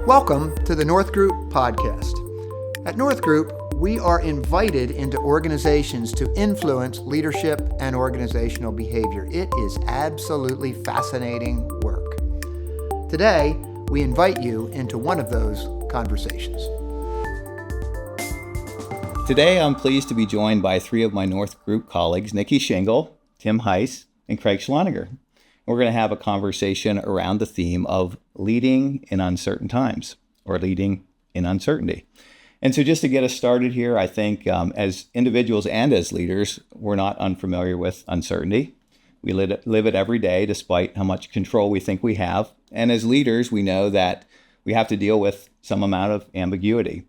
Welcome to the North Group podcast. At North Group, we are invited into organizations to influence leadership and organizational behavior. It is absolutely fascinating work. Today, we invite you into one of those conversations. Today, I'm pleased to be joined by three of my North Group colleagues, Nikki Shingle, Tim Heist, and Craig Schloneger. We're going to have a conversation around the theme of leading in uncertain times, or leading in uncertainty. And so just to get us started here, I think as individuals and as leaders, we're not unfamiliar with uncertainty. We live it every day, despite how much control we think we have. And as leaders, we know that we have to deal with some amount of ambiguity.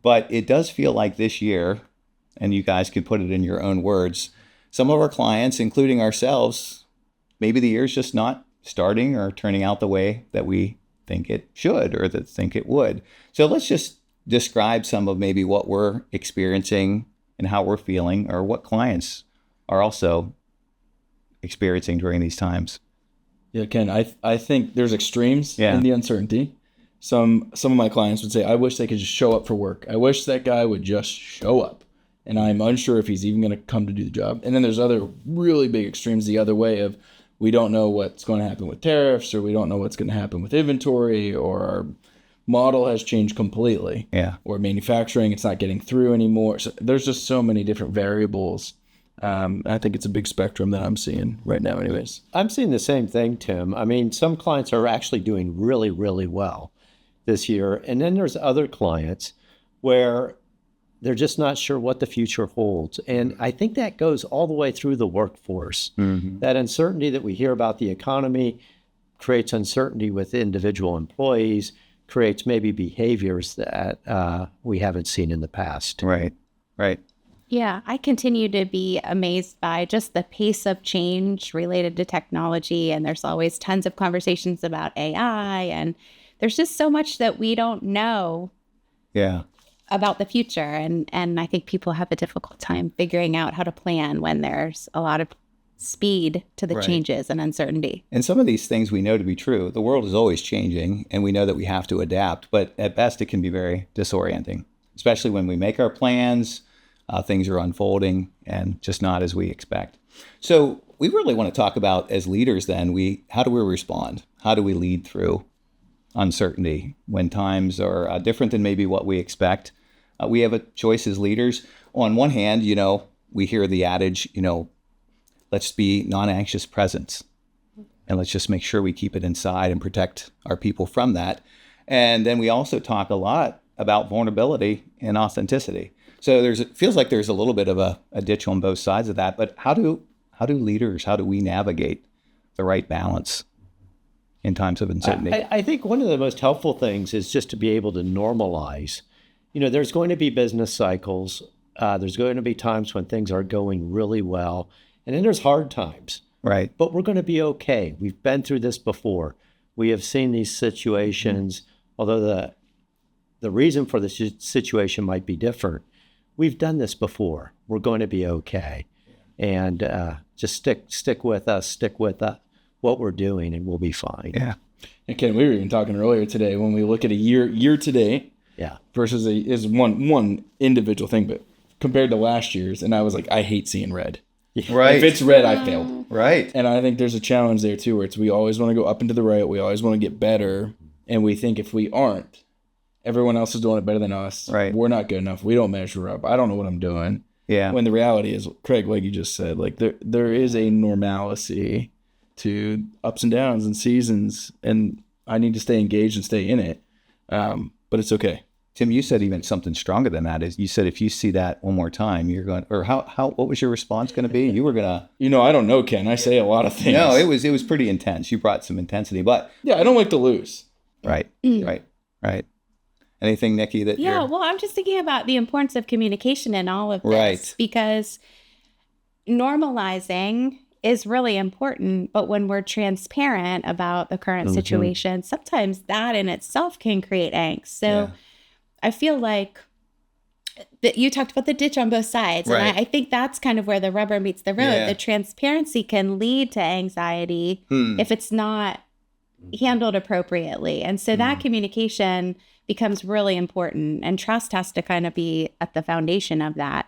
But it does feel like this year, and you guys could put it in your own words, some of our clients, including ourselves, maybe the year's just not starting or turning out the way that we think it should or that think it would. So let's just describe some of maybe what we're experiencing and how we're feeling, or what clients are also experiencing during these times. Yeah, Ken, I think there's extremes in the uncertainty. Some of my clients would say, I wish they could just show up for work. I wish that guy would just show up. And I'm unsure if he's even going to come to do the job. And then there's other really big extremes the other way of, we don't know what's going to happen with tariffs, or we don't know what's going to happen with inventory, or our model has changed completely. Yeah. Or manufacturing, it's not getting through anymore. So there's just so many different variables. I think it's a big spectrum that I'm seeing right now anyways. I'm seeing the same thing, Tim. I mean, some clients are actually doing really, really well this year. And then there's other clients where they're just not sure what the future holds. And I think that goes all the way through the workforce. Mm-hmm. That uncertainty that we hear about the economy creates uncertainty with individual employees, creates maybe behaviors that we haven't seen in the past. Right. Yeah, I continue to be amazed by just the pace of change related to technology. And there's always tons of conversations about AI. And there's just so much that we don't know. Yeah. About the future. And I think people have a difficult time figuring out how to plan when there's a lot of speed to the changes and uncertainty. And some of these things we know to be true. The world is always changing, and we know that we have to adapt, but at best it can be very disorienting, especially when we make our plans, things are unfolding and just not as we expect. So we really want to talk about, as leaders then, how do we respond? How do we lead through uncertainty when times are different than maybe what we expect? We have a choice as leaders. On one hand, we hear the adage, let's be non-anxious presence, and let's just make sure we keep it inside and protect our people from that. And then we also talk a lot about vulnerability and authenticity. So it feels like there's a little bit of a ditch on both sides of that. But how do we navigate the right balance in times of uncertainty? I think one of the most helpful things is just to be able to normalize. There's going to be business cycles. There's going to be times when things are going really well. And then there's hard times. Right. But we're going to be okay. We've been through this before. We have seen these situations, although the reason for the situation might be different. We've done this before. We're going to be okay. And just stick with us, stick with what we're doing, and we'll be fine. Yeah. And Ken, we were even talking earlier today, when we look at a year to date versus is one individual thing, but compared to last year's, and I was like, I hate seeing red. Right. If it's red, I failed. Right. And I think there's a challenge there too, where we always want to go up and to the right. We always want to get better. And we think if we aren't, everyone else is doing it better than us. Right. We're not good enough. We don't measure up. I don't know what I'm doing. Yeah. When the reality is, Craig, like you just said, like there is a normalcy to ups and downs and seasons, and I need to stay engaged and stay in it. But it's okay. Tim, you said even something stronger than that. Is you said if you see that one more time, you're going, or what was your response going to be? You were going to, I don't know, Ken. I say a lot of things. No, it was pretty intense. You brought some intensity, but yeah, I don't like to lose. Right. Anything, Nikki, that well, I'm just thinking about the importance of communication in all of this. Right. Because normalizing is really important, but when we're transparent about the current situation, sometimes that in itself can create angst. So I feel like that you talked about the ditch on both sides. Right. And I think that's kind of where the rubber meets the road. Yeah. The transparency can lead to anxiety if it's not handled appropriately. And so that communication becomes really important, and trust has to kind of be at the foundation of that,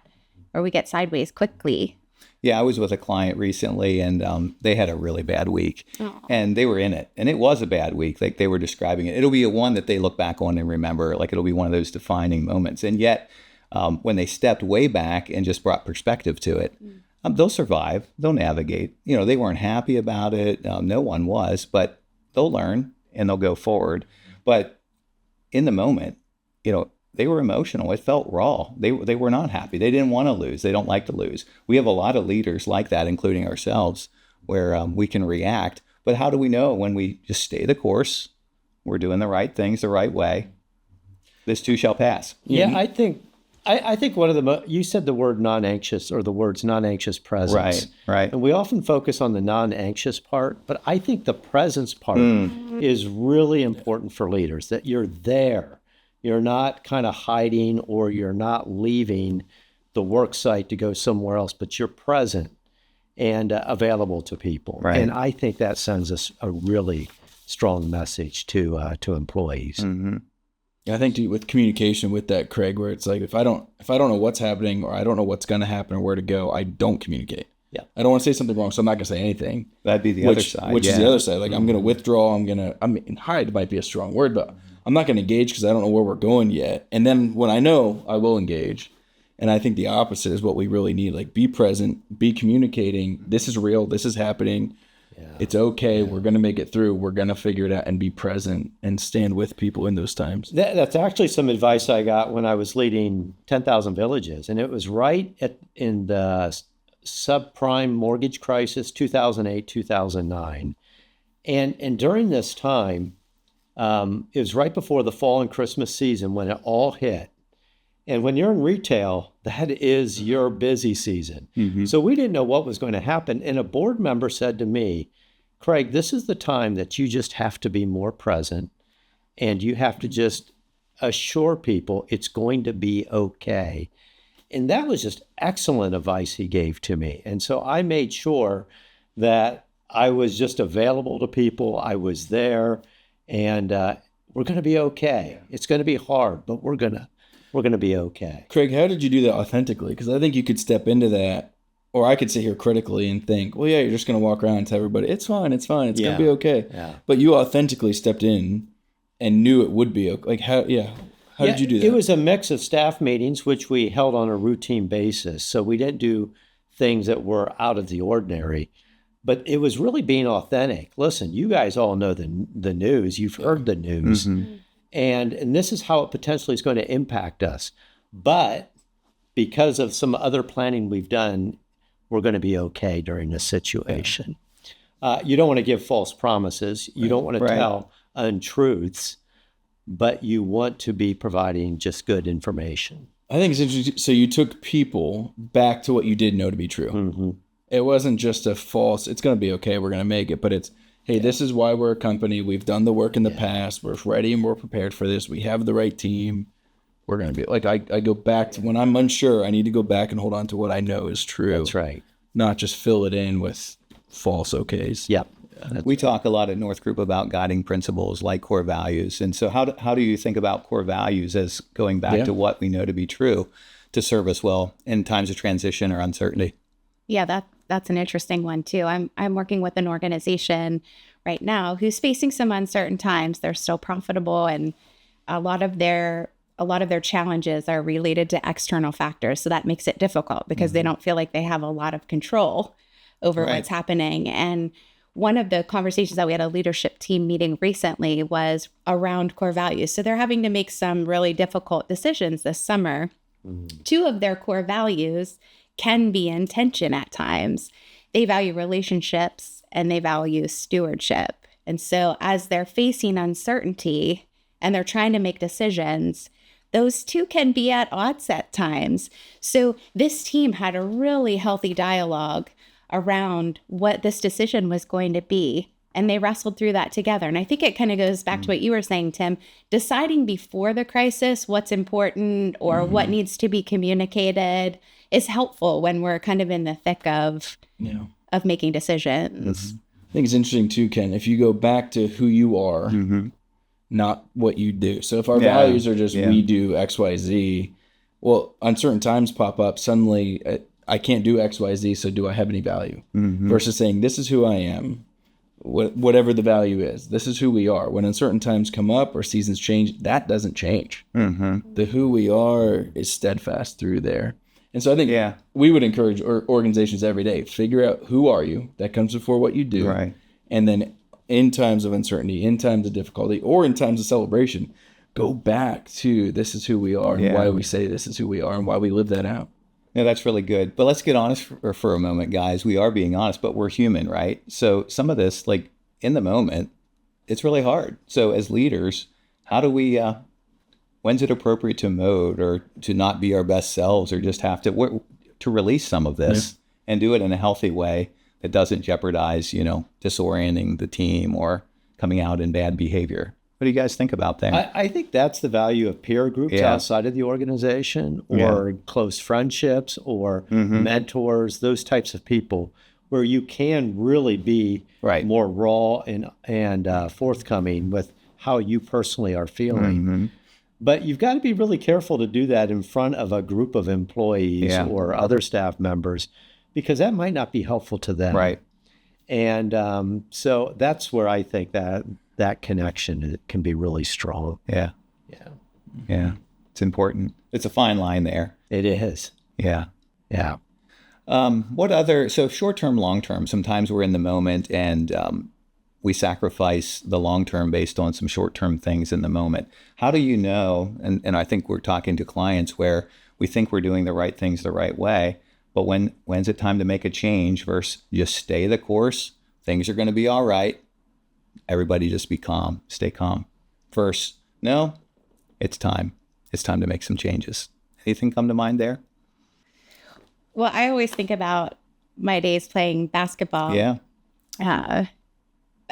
or we get sideways quickly. Yeah, I was with a client recently, and they had a really bad week, and they were in it, and it was a bad week. Like they were describing it. It'll be one that they look back on and remember. Like it'll be one of those defining moments. And yet, when they stepped way back and just brought perspective to it, they'll survive. They'll navigate. They weren't happy about it. No one was, but they'll learn and they'll go forward. But in the moment, they were emotional. It felt raw. They were not happy. They didn't want to lose. They don't like to lose. We have a lot of leaders like that, including ourselves, where we can react. But how do we know when we just stay the course? We're doing the right things the right way. This too shall pass. Yeah, I think one of the you said the word non-anxious, or the words non-anxious presence. Right. And we often focus on the non-anxious part, but I think the presence part is really important for leaders, that you're there. You're not kind of hiding, or you're not leaving the work site to go somewhere else, but you're present and available to people. Right. And I think that sends us a really strong message to employees. Mm-hmm. I think with communication with that, Craig, where it's like, if I don't know what's happening, or I don't know what's going to happen or where to go, I don't communicate. Yeah. I don't want to say something wrong, so I'm not going to say anything. That'd be the other side. Which is the other side. Like I'm going to withdraw. Hide might be a strong word, but I'm not going to engage because I don't know where we're going yet. And then when I know, I will engage. And I think the opposite is what we really need. Like be present, be communicating. This is real. This is happening. Yeah. It's okay. Yeah. We're going to make it through. We're going to figure it out, and be present and stand with people in those times. That's actually some advice I got when I was leading 10,000 villages. And it was right in the subprime mortgage crisis, 2008, 2009. And during this time, it was right before the fall and Christmas season when it all hit. And when you're in retail, that is your busy season. Mm-hmm. So we didn't know what was going to happen. And a board member said to me, Craig, this is the time that you just have to be more present, and you have to just assure people it's going to be okay. And that was just excellent advice he gave to me. And so I made sure that I was just available to people. I was there, and we're going to be okay. It's going to be hard, but we're going to be okay. Craig, how did you do that authentically? Because I think you could step into that, or I could sit here critically and think, well, yeah, you're just going to walk around and tell everybody, it's fine, it's going to be okay. Yeah. But you authentically stepped in and knew it would be okay. Like, how did you do that? It was a mix of staff meetings, which we held on a routine basis. So we didn't do things that were out of the ordinary. But it was really being authentic. Listen, you guys all know the news. You've heard the news. Mm-hmm. And this is how it potentially is going to impact us. But because of some other planning we've done, we're going to be okay during this situation. You don't want to give false promises. You don't want to tell untruths, but you want to be providing just good information. I think it's interesting. So you took people back to what you did know to be true. Mm-hmm. It wasn't just a false, it's going to be okay, we're going to make it, but it's, hey, this is why we're a company. We've done the work in the past. We're ready and we're prepared for this. We have the right team. We're going to be like, I go back to when I'm unsure, I need to go back and hold on to what I know is true. That's right. Not just fill it in with false okays. Yep. We talk a lot at North Group about guiding principles like core values. And so how do you think about core values as going back to what we know to be true to serve us well in times of transition or uncertainty? Yeah, that's an interesting one too. I'm working with an organization right now who's facing some uncertain times. They're still profitable, and a lot of their challenges are related to external factors. So that makes it difficult because they don't feel like they have a lot of control over what's happening. And one of the conversations that we had a leadership team meeting recently was around core values. So they're having to make some really difficult decisions this summer. Two of their core values can be in tension at times. They value relationships and they value stewardship. And so as they're facing uncertainty and they're trying to make decisions, those two can be at odds at times. So this team had a really healthy dialogue around what this decision was going to be. And they wrestled through that together. And I think it kind of goes back to what you were saying, Tim, deciding before the crisis what's important or what needs to be communicated is helpful when we're kind of in the thick of making decisions. think it's interesting too, Ken, if you go back to who you are, not what you do. So if our values are just we do X, Y, Z, well, uncertain times pop up. Suddenly, I can't do X, Y, Z, so do I have any value? Versus saying, this is who I am, whatever the value is. This is who we are. When uncertain times come up or seasons change, that doesn't change. The who we are is steadfast through there. And so I think we would encourage organizations every day, figure out who are you. That comes before what you do. Right. And then in times of uncertainty, in times of difficulty, or in times of celebration, go back to this is who we are and why we say this is who we are and why we live that out. Yeah, that's really good. But let's get honest for a moment, guys. We are being honest, but we're human, right? So some of this, like in the moment, it's really hard. So as leaders, how do we, when's it appropriate to emote or to not be our best selves or just have to release some of this and do it in a healthy way that doesn't jeopardize, disorienting the team or coming out in bad behavior? What do you guys think about that? I think that's the value of peer groups outside of the organization or close friendships or mentors, those types of people where you can really be more raw and forthcoming with how you personally are feeling. But you've got to be really careful to do that in front of a group of employees or other staff members because that might not be helpful to them. Right. And so that's where I think that connection can be really strong. Yeah. It's important. It's a fine line there. It is. Yeah. What other, so short-term, long-term, sometimes we're in the moment and we sacrifice the long-term based on some short-term things in the moment. How do you know, and I think we're talking to clients where we think we're doing the right things the right way, but when's it time to make a change versus just stay the course? Things are going to be all right. Everybody just be calm, stay calm. First, no, it's time. It's time to make some changes. Anything come to mind there? Well, I always think about my days playing basketball. Yeah.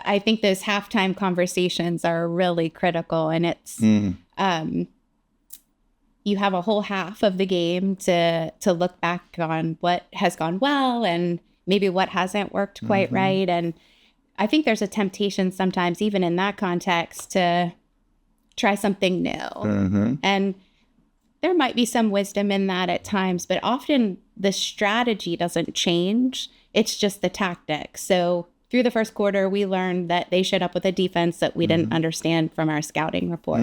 I think those halftime conversations are really critical, and it's you have a whole half of the game to look back on what has gone well and maybe what hasn't worked quite right. And I think there's a temptation sometimes, even in that context, to try something new. And there might be some wisdom in that at times, but often the strategy doesn't change. It's just the tactic. So through the first quarter, we learned that they showed up with a defense that we didn't understand from our scouting report.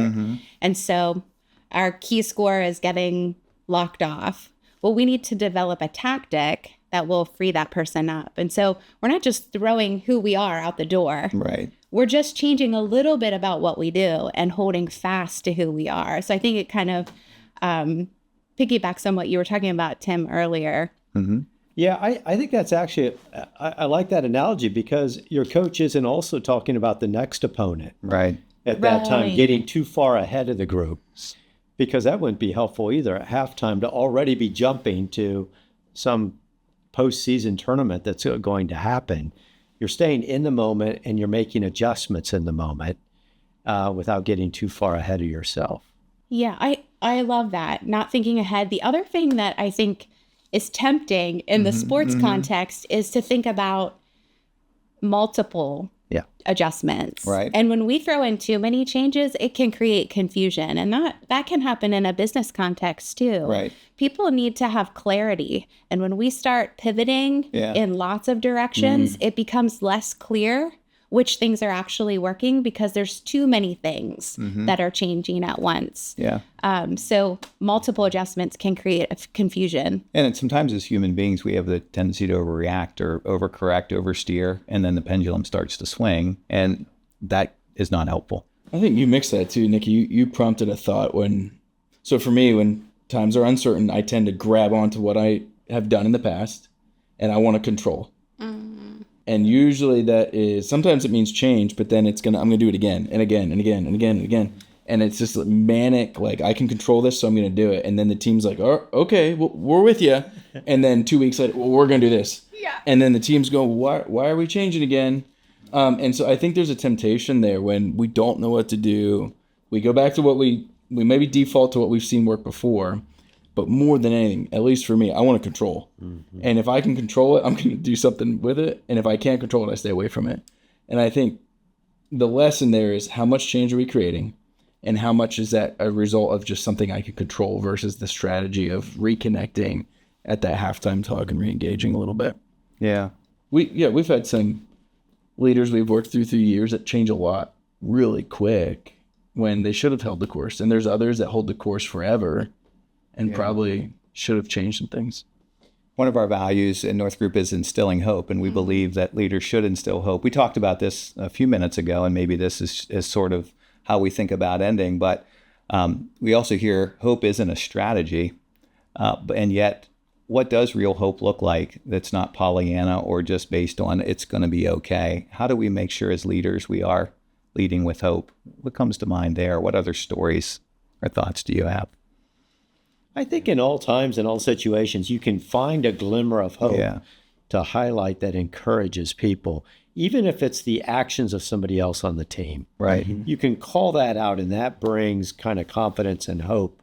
And so our key score is getting locked off. Well, we need to develop a tactic that will free that person up. And so we're not just throwing who we are out the door. Right. We're just changing a little bit about what we do and holding fast to who we are. So I think it kind of piggybacks on what you were talking about, Tim, earlier. Yeah, I think that's actually, I like that analogy because your coach isn't also talking about the next opponent. Right. At that time, getting too far ahead of the group. Because that wouldn't be helpful either at halftime to already be jumping to some postseason tournament that's going to happen. You're staying in the moment and you're making adjustments in the moment without getting too far ahead of yourself. Yeah, I love that. Not thinking ahead. The other thing that I think is tempting in the sports context is to think about multiple adjustments. Right. And when we throw in too many changes, it can create confusion. And that can happen in a business context too. Right. People need to have clarity. And when we start pivoting in lots of directions, it becomes less clear which things are actually working because there's too many things that are changing at once. So multiple adjustments can create a confusion. And sometimes as human beings, we have the tendency to overreact or overcorrect, oversteer, and then the pendulum starts to swing, and that is not helpful. I think you mix that too, Nikki. You prompted a thought so for me, when times are uncertain, I tend to grab onto what I have done in the past, and I want to control. And usually that is, sometimes it means change, but then I'm going to do it again and again and again and again and again. And it's just manic, like I can control this, so I'm going to do it. And then the team's like, oh, okay, well, we're with you. And then 2 weeks later, well, we're going to do this. And then the team's going, why are we changing again? And so I think there's a temptation there when we don't know what to do. We go back to what we maybe default to what we've seen work before, But more than anything, at least for me, I want to control. Mm-hmm. And if I can control it, I'm going to do something with it. And if I can't control it, I stay away from it. And I think the lesson there is how much change are we creating and how much is that a result of just something I can control versus the strategy of reconnecting at that halftime talk and re-engaging a little bit. Yeah. We've had some leaders we've worked through years that change a lot really quick when they should have held the course. And there's others that hold the course forever and probably should have changed some things. One of our values in North Group is instilling hope, and we believe that leaders should instill hope. We talked about this a few minutes ago, and maybe this is sort of how we think about ending, but we also hear hope isn't a strategy, and yet what does real hope look like that's not Pollyanna or just based on it's going to be okay? How do we make sure as leaders we are leading with hope? What comes to mind there? What other stories or thoughts do you have? I think in all times and all situations, you can find a glimmer of hope to highlight that encourages people, even if it's the actions of somebody else on the team. Right. You can call that out, and that brings kind of confidence and hope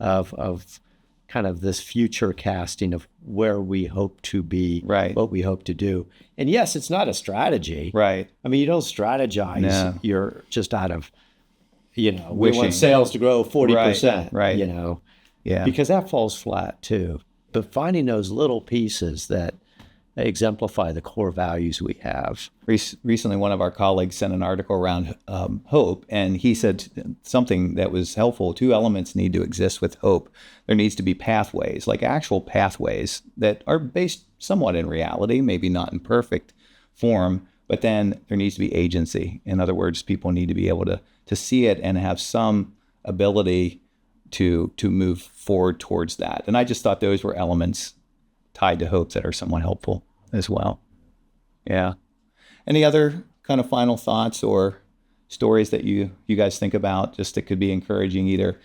of kind of this future casting of where we hope to be, what we hope to do. And yes, it's not a strategy. Right. I mean, you don't strategize. No. You're just out of, we wishing. want sales to grow 40%, right. Yeah. Because that falls flat too. But finding those little pieces that exemplify the core values we have. Recently, one of our colleagues sent an article around hope, and he said something that was helpful. 2 elements need to exist with hope. There needs to be pathways, like actual pathways that are based somewhat in reality, maybe not in perfect form, but then there needs to be agency. In other words, people need to be able to see it and have some ability to move forward towards that. And I just thought those were elements tied to hope that are somewhat helpful as well. Yeah. Any other kind of final thoughts or stories that you guys think about just that could be encouraging either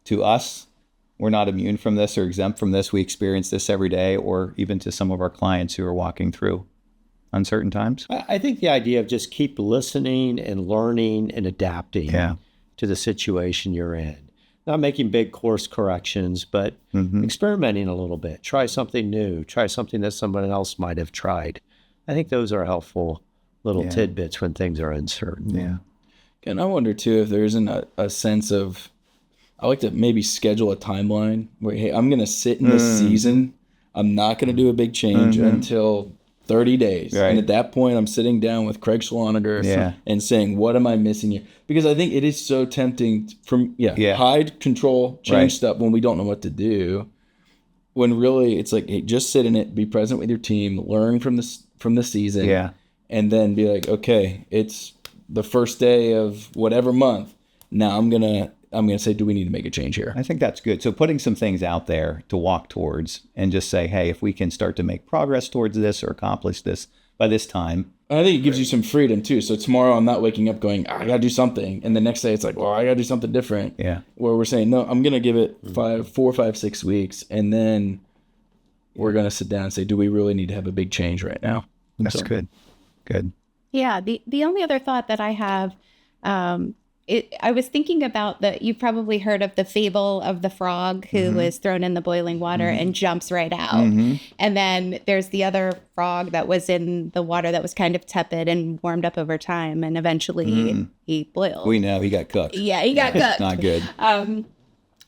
to us, we're not immune from this or exempt from this, we experience this every day, or even to some of our clients who are walking through uncertain times? I think the idea of just keep listening and learning and adapting to the situation you're in. Not making big course corrections, but experimenting a little bit. Try something new. Try something that someone else might have tried. I think those are helpful little tidbits when things are uncertain. Yeah. And I wonder, too, if there isn't a sense of, I like to maybe schedule a timeline where, hey, I'm going to sit in this season. I'm not going to do a big change until 30 days. Right. And at that point, I'm sitting down with Craig Schloneger and saying, what am I missing here? Because I think it is so tempting from hide, control, change stuff when we don't know what to do. When really it's like, hey, just sit in it, be present with your team, learn from the season, and then be like, okay, it's the first day of whatever month. Now I'm gonna say, do we need to make a change here? I think that's good. So putting some things out there to walk towards and just say, hey, if we can start to make progress towards this or accomplish this by this time. I think it gives you some freedom too. So tomorrow I'm not waking up going, I gotta do something. And the next day it's like, well, I gotta do something different. Yeah. Where we're saying, no, I'm gonna give it 4, 5, 6 weeks. And then we're gonna sit down and say, do we really need to have a big change right now? That's good. Good. Yeah. The only other thought that I have, I was thinking about you've probably heard of the fable of the frog who was thrown in the boiling water and jumps right out. And then there's the other frog that was in the water that was kind of tepid and warmed up over time. And eventually he boiled. We know he got cooked. Yeah, he got cooked. Not good.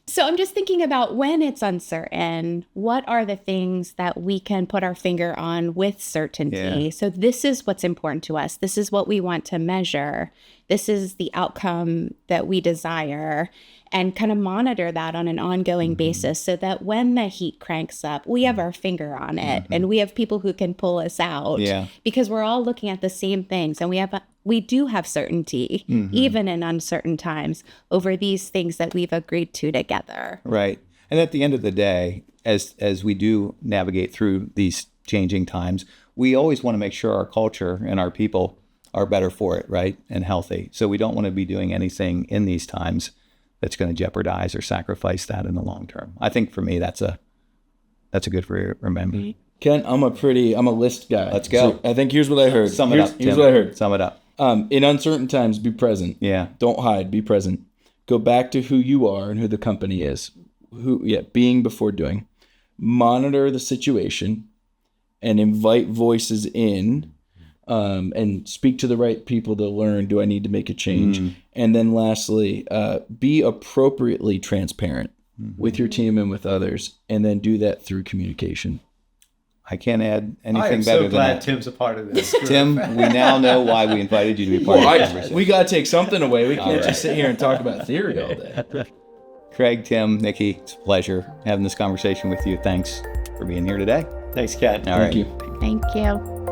So I'm just thinking about when it's uncertain, what are the things that we can put our finger on with certainty? Yeah. So this is what's important to us. This is what we want to measure. This is the outcome that we desire, and kind of monitor that on an ongoing basis so that when the heat cranks up, we have our finger on it and we have people who can pull us out because we're all looking at the same things, and we do have certainty, even in uncertain times, over these things that we've agreed to together. Right. And at the end of the day, as we do navigate through these changing times, we always want to make sure our culture and our people are better for it, right? And healthy. So we don't want to be doing anything in these times that's going to jeopardize or sacrifice that in the long term. I think for me, that's a good for remember. Kent, I'm a list guy. Let's go. So I think here's what I heard. Sum it up. Here's what I heard. Sum it up. In uncertain times, be present. Yeah. Don't hide. Be present. Go back to who you are and who the company is. being before doing, monitor the situation, and invite voices in, and speak to the right people to learn, do I need to make a change? And then lastly, be appropriately transparent with your team and with others, and then do that through communication. I can't add anything I am better so than glad that. Tim's a part of this. Tim, we now know why we invited you to be part of the conversation. We got to take something away. We can't just sit here and talk about theory all day. Craig, Tim, Nikki, it's a pleasure having this conversation with you. Thanks for being here today. Thanks, Kat. All right. Thank you. Thank you.